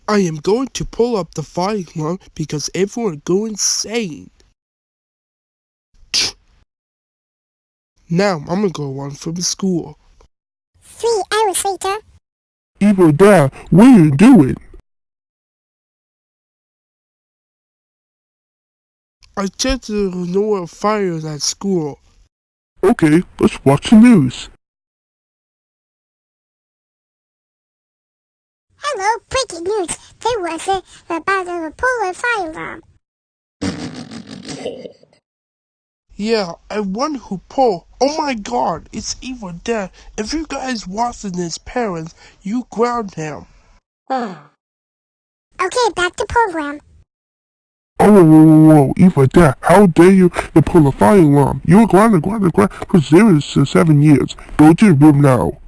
I am going to pull up the fire alarm because everyone go insane. Now I'm gonna go on from school. 3 hours later. Eva, Dad, what are you doing? I just know a fire at school. Okay, let's watch the news. Hello, breaking news. There was about a polar fire alarm. Yeah, I wonder who pulled. Oh my god, it's Evil Dad. If you guys wasn't his parents, you ground him. Okay, back to program. Oh, whoa, Eva, Dad, how dare you pull a fire alarm? You were grounded for 7 years. Go to your room now.